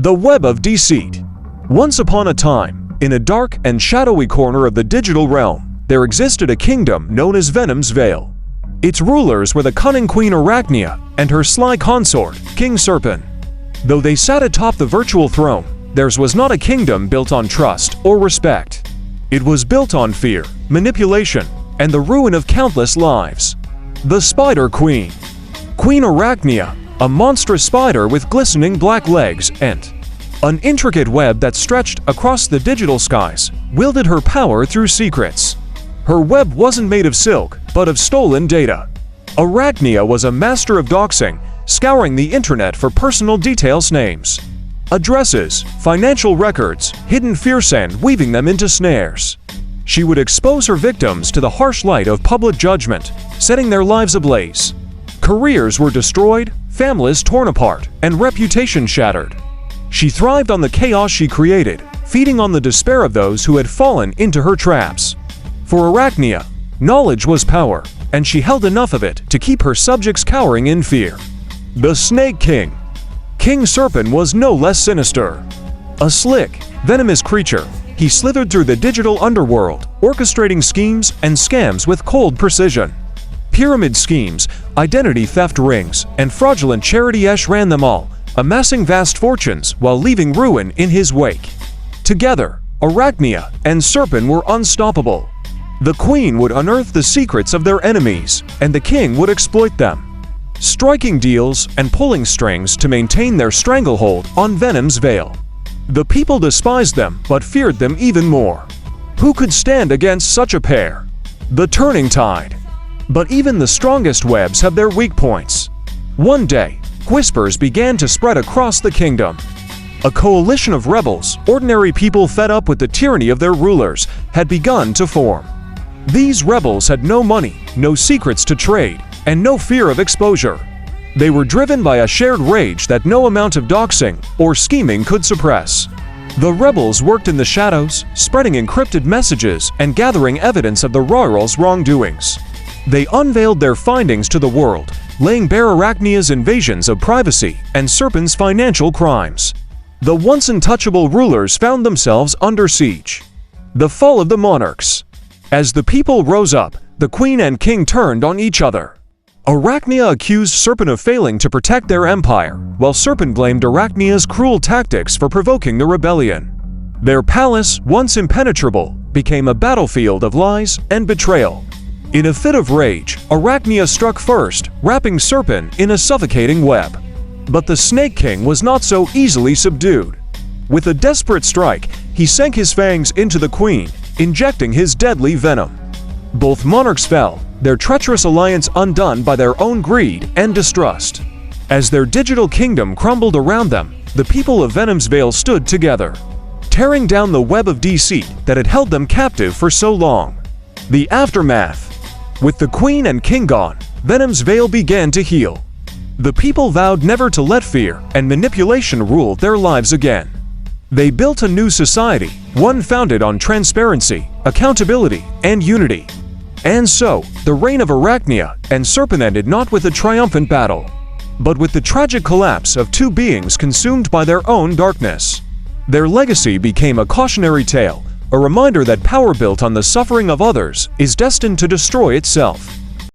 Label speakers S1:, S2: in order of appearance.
S1: The Web of Deceit. Once upon a time, in a dark and shadowy corner of the digital realm, there existed a kingdom known as Venom's Vale. Its rulers were the cunning Queen Arachnia and her sly consort, King Serpent. Though they sat atop the virtual throne, theirs was not a kingdom built on trust or respect. It was built on fear, manipulation, and the ruin of countless lives. The Spider Queen. Queen Arachnia, a monstrous spider with glistening black legs and an intricate web that stretched across the digital skies, wielded her power through secrets. Her web wasn't made of silk, but of stolen data. Arachnia was a master of doxing, scouring the internet for personal details, names, addresses, financial records, hidden fierce, and weaving them into snares. She would expose her victims to the harsh light of public judgment, setting their lives ablaze. Careers were destroyed, families torn apart, and reputation shattered. She thrived on the chaos she created, feeding on the despair of those who had fallen into her traps. For Arachnia, knowledge was power, and she held enough of it to keep her subjects cowering in fear. The Snake King. King Serpent was no less sinister. A slick, venomous creature, he slithered through the digital underworld, orchestrating schemes and scams with cold precision. Pyramid schemes, identity theft rings, and fraudulent charity ran them all, amassing vast fortunes while leaving ruin in his wake. Together, Arachnia and Serpent were unstoppable. The queen would unearth the secrets of their enemies, and the king would exploit them, striking deals and pulling strings to maintain their stranglehold on Venom's Vale. The people despised them but feared them even more. Who could stand against such a pair? The turning tide. But even the strongest webs have their weak points. One day, whispers began to spread across the kingdom. A coalition of rebels, ordinary people fed up with the tyranny of their rulers, had begun to form. These rebels had no money, no secrets to trade, and no fear of exposure. They were driven by a shared rage that no amount of doxing or scheming could suppress. The rebels worked in the shadows, spreading encrypted messages and gathering evidence of the royals' wrongdoings. They unveiled their findings to the world, laying bare Arachnia's invasions of privacy and Serpent's financial crimes. The once untouchable rulers found themselves under siege. The fall of the monarchs. As the people rose up, the queen and king turned on each other. Arachnia accused Serpent of failing to protect their empire, while Serpent blamed Arachnia's cruel tactics for provoking the rebellion. Their palace, once impenetrable, became a battlefield of lies and betrayal. In a fit of rage, Arachnia struck first, wrapping Serpent in a suffocating web. But the Snake King was not so easily subdued. With a desperate strike, he sank his fangs into the queen, injecting his deadly venom. Both monarchs fell, their treacherous alliance undone by their own greed and distrust. As their digital kingdom crumbled around them, the people of Venom's Vale stood together, tearing down the web of deceit that had held them captive for so long. The aftermath. With the queen and king gone, Venom's Vale began to heal. The people vowed never to let fear and manipulation rule their lives again. They built a new society, one founded on transparency, accountability, and unity. And so, the reign of Arachnia and Serpent ended not with a triumphant battle, but with the tragic collapse of two beings consumed by their own darkness. Their legacy became a cautionary tale, a reminder that power built on the suffering of others is destined to destroy itself.